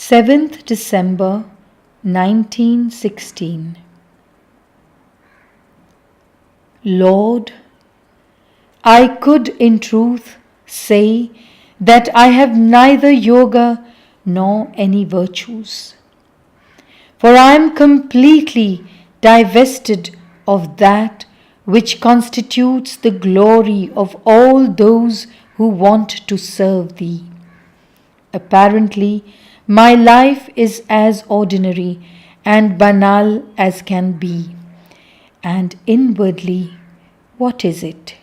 7th December 1916. Lord, I could in truth say that I have neither yoga nor any virtues, for I am completely divested of that which constitutes the glory of all those who want to serve Thee. Apparently, my life is as ordinary and banal as can be. And inwardly, what is it?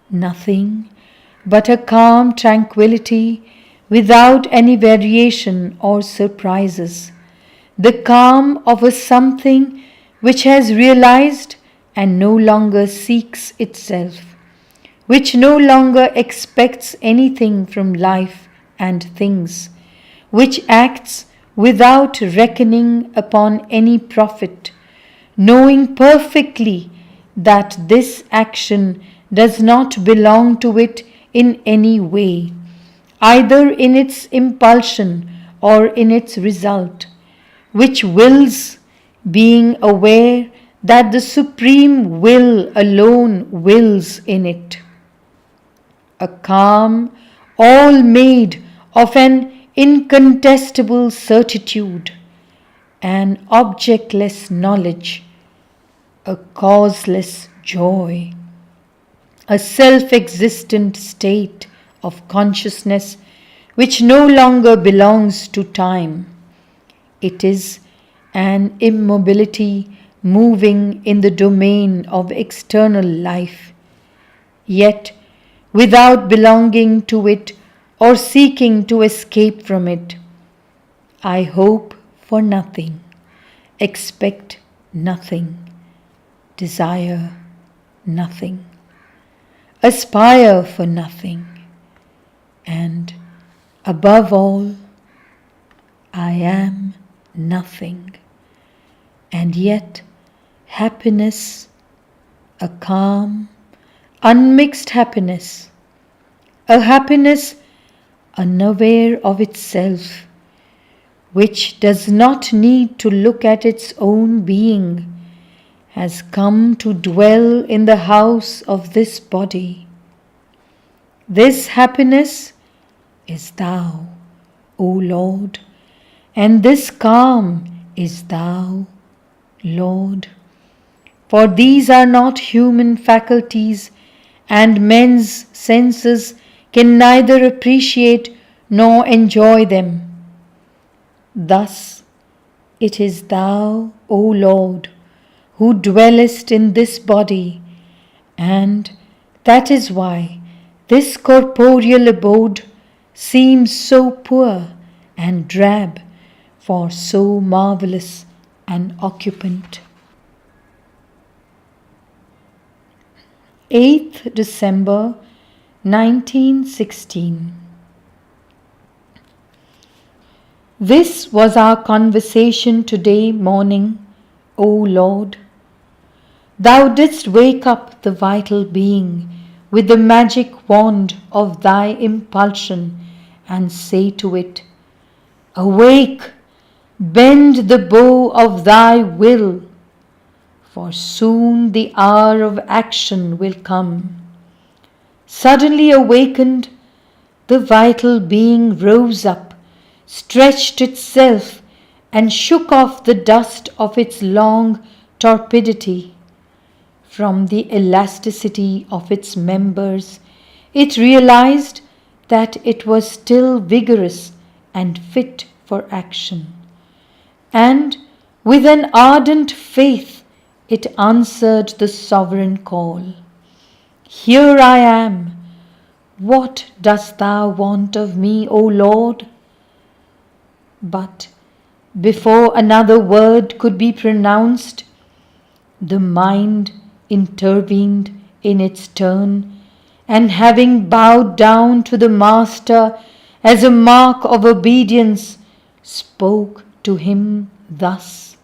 Nothing but a calm tranquillity without any variation or surprises. The calm of a something which has realized and no longer seeks itself, which no longer expects anything from life and things, which acts without reckoning upon any profit, knowing perfectly that this action does not belong to it in any way, either in its impulsion or in its result, which wills, being aware that the Supreme Will alone wills in it. A calm, all made of an incontestable certitude, an objectless knowledge, a causeless joy, a self-existent state of consciousness which no longer belongs to time. It is an immobility moving in the domain of external life, yet without belonging to it or seeking to escape from it. I hope for nothing, expect nothing, desire nothing, aspire for nothing, and above all, I am nothing, and yet happiness, a calm, unmixed happiness, a happiness unaware of itself, which does not need to look at its own being, has come to dwell in the house of this body. This happiness is Thou, O Lord, and this calm is Thou, Lord. For these are not human faculties, and men's senses can neither appreciate nor enjoy them. Thus it is Thou, O Lord, who dwellest in this body, and that is why this corporeal abode seems so poor and drab for so marvelous an occupant. 8th December 1916. This was our conversation today morning, O Lord. Thou didst wake up the vital being with the magic wand of Thy impulsion and say to it, Awake, bend the bow of Thy will, for soon the hour of action will come. Suddenly awakened, the vital being rose up, stretched itself, and shook off the dust of its long torpidity. From the elasticity of its members, it realized that it was still vigorous and fit for action. And with an ardent faith, it answered the sovereign call. Here I am. What dost Thou want of me, O Lord? But before another word could be pronounced, the mind intervened in its turn, and having bowed down to the Master as a mark of obedience, spoke to him thus,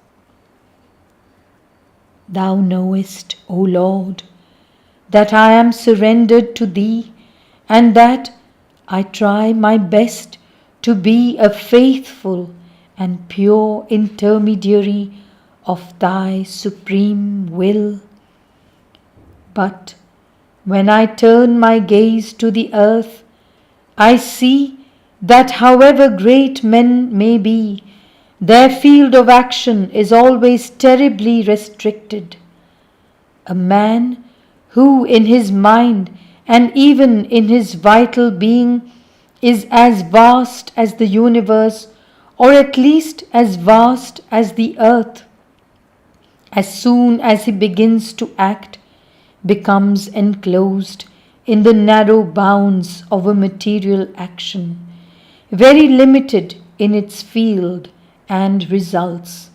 Thou knowest, O Lord, that I am surrendered to Thee, and that I try my best to be a faithful and pure intermediary of thy supreme will. But when I turn my gaze to the earth, I see that however great men may be, their field of action is always terribly restricted. A man who in his mind and even in his vital being is as vast as the universe, or at least as vast as the earth, as soon as he begins to act, becomes enclosed in the narrow bounds of a material action, very limited in its field and results.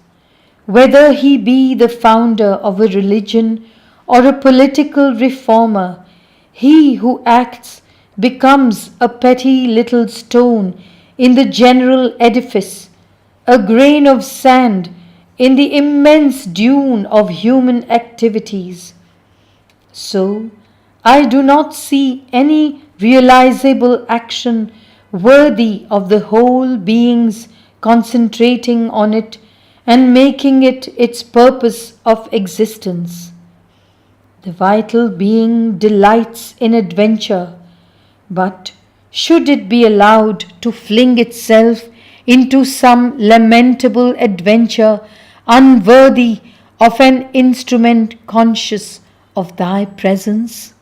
Whether he be the founder of a religion or a political reformer, he who acts becomes a petty little stone in the general edifice, a grain of sand in the immense dune of human activities. So, I do not see any realizable action worthy of the whole being's concentrating on it and making it its purpose of existence. The vital being delights in adventure, but should it be allowed to fling itself into some lamentable adventure unworthy of an instrument conscious of thy presence?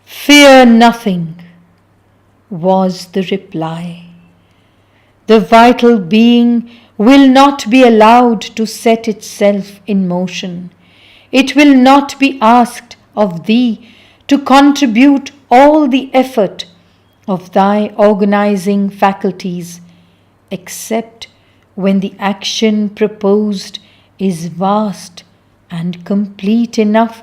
Fear nothing, was the reply. The vital being will not be allowed to set itself in motion. It will not be asked of thee to contribute all the effort of thy organizing faculties, except when the action proposed is vast and complete enough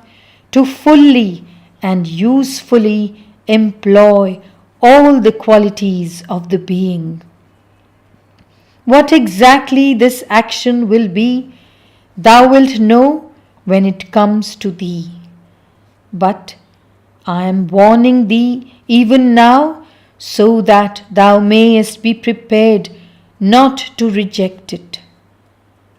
to fully and usefully employ all the qualities of the being. What exactly this action will be, thou wilt know when it comes to thee. But I am warning thee even now so that thou mayest be prepared not to reject it.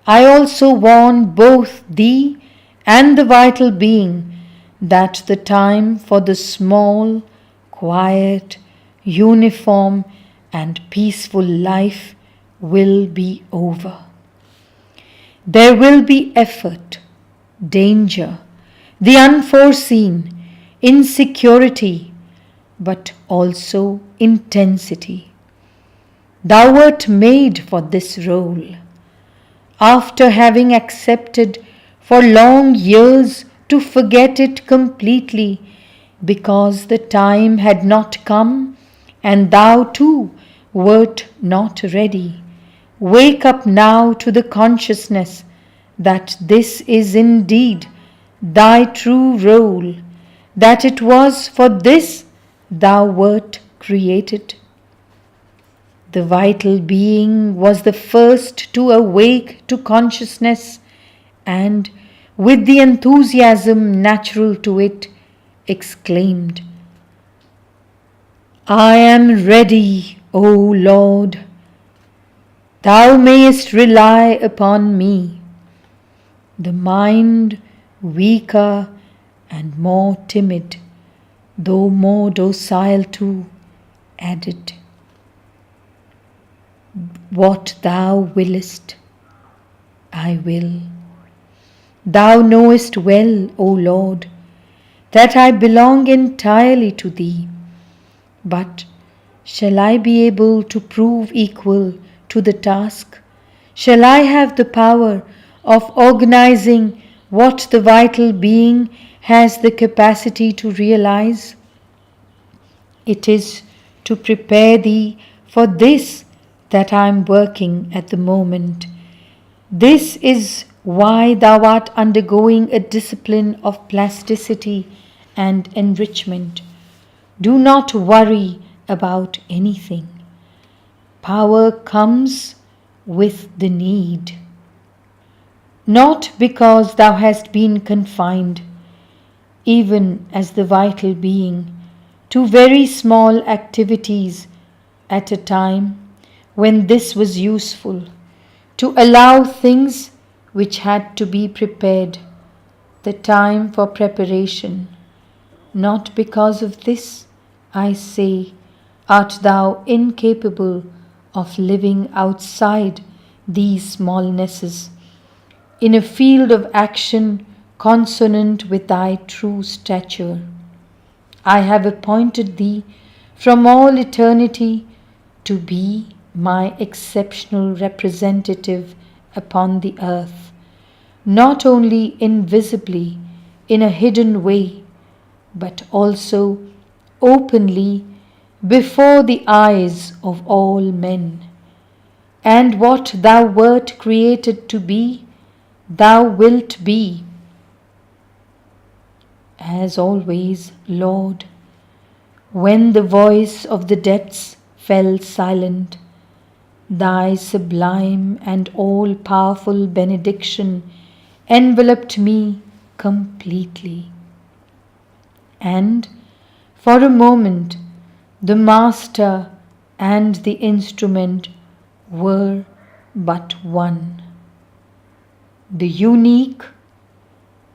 I also warn both thee and the vital being that the time for the small, quiet, uniform, and peaceful life will be over. There will be effort, danger, the unforeseen, insecurity, but also intensity. Thou wert made for this role. After having accepted for long years to forget it completely because the time had not come and thou too wert not ready, wake up now to the consciousness that this is indeed thy true role, that it was for this thou wert created. The vital being was the first to awake to consciousness and, with the enthusiasm natural to it, exclaimed, I am ready, O Lord. Thou mayest rely upon me. The mind, weaker and more timid, though more docile too, added, What thou willest, I will. Thou knowest well, O Lord, that I belong entirely to thee. But shall I be able to prove equal to the task? Shall I have the power of organizing what the vital being has the capacity to realize? It is to prepare thee for this that I am working at the moment. This is why thou art undergoing a discipline of plasticity and enrichment. Do not worry about anything. Power comes with the need. Not because thou hast been confined, even as the vital being, to very small activities, at a time when this was useful, to allow things which had to be prepared, the time for preparation. Not because of this, I say, art thou incapable of living outside these smallnesses, in a field of action consonant with thy true stature. I have appointed thee from all eternity to be my exceptional representative upon the earth, not only invisibly in a hidden way, but also openly before the eyes of all men. And what thou wert created to be, thou wilt be. As always, Lord, when the voice of the depths fell silent, thy sublime and all-powerful benediction enveloped me completely. And for a moment, the master and the instrument were but one. The unique,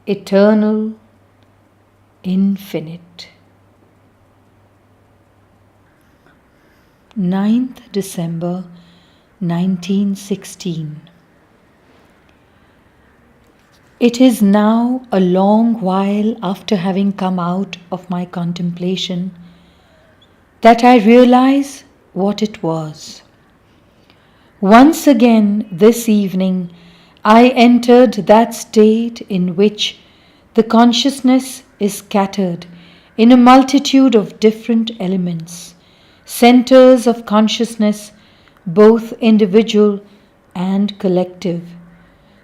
eternal, infinite. 9th December 1916. It is now a long while after having come out of my contemplation that I realize what it was. Once again this evening I entered that state in which the consciousness is scattered in a multitude of different elements, centers of consciousness, both individual and collective,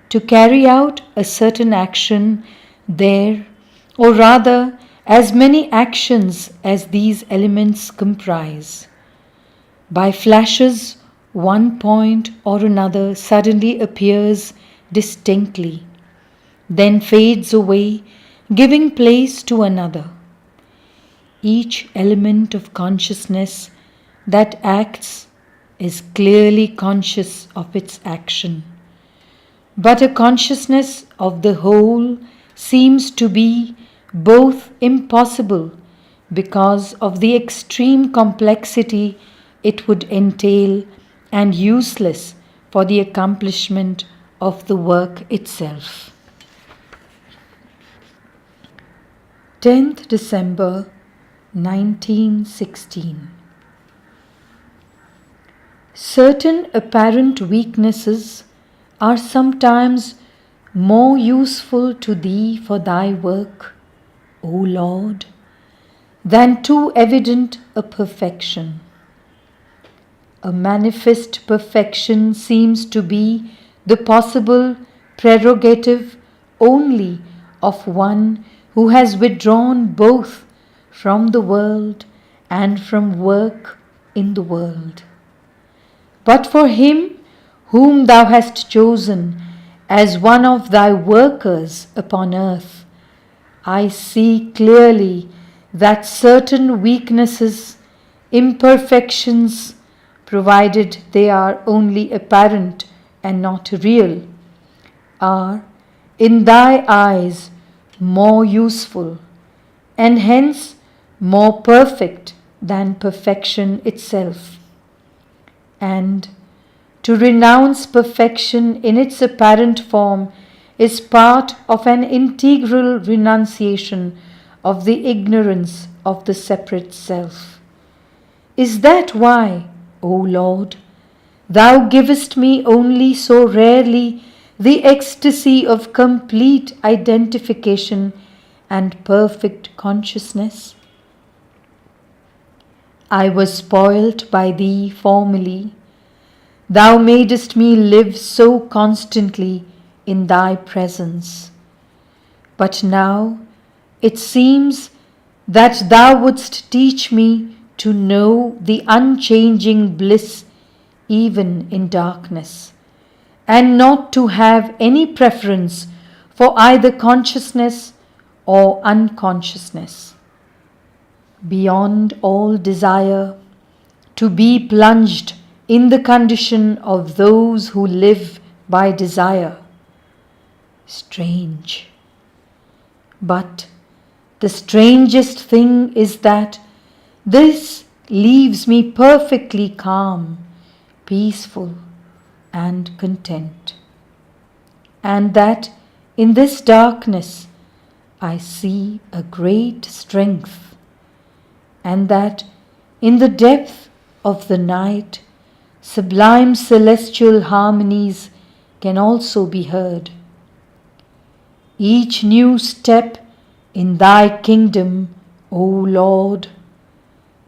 to carry out a certain action there, or rather as many actions as these elements comprise. By flashes, one point or another suddenly appears distinctly, then fades away, giving place to another. Each element of consciousness that acts is clearly conscious of its action. But a consciousness of the whole seems to be both impossible because of the extreme complexity it would entail and useless for the accomplishment of the work itself. 10th December 1916. Certain apparent weaknesses are sometimes more useful to thee for thy work, O Lord, than too evident a perfection. A manifest perfection seems to be the possible prerogative only of one who has withdrawn both from the world and from work in the world. But for him whom thou hast chosen as one of thy workers upon earth, I see clearly that certain weaknesses, imperfections, provided they are only apparent and not real, are in thy eyes more useful and hence more perfect than perfection itself. And to renounce perfection in its apparent form is part of an integral renunciation of the ignorance of the separate self. Is that why, O Lord, thou givest me only so rarely the ecstasy of complete identification and perfect consciousness? I was spoilt by thee formerly. Thou madest me live so constantly in thy presence. But now it seems that thou wouldst teach me to know the unchanging bliss even in darkness, and not to have any preference for either consciousness or unconsciousness. Beyond all desire, to be plunged in the condition of those who live by desire. Strange. But the strangest thing is that this leaves me perfectly calm, peaceful, and content. And that in this darkness I see a great strength, and that in the depth of the night sublime celestial harmonies can also be heard. Each new step in thy kingdom, O Lord,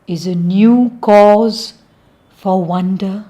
is a new cause for wonder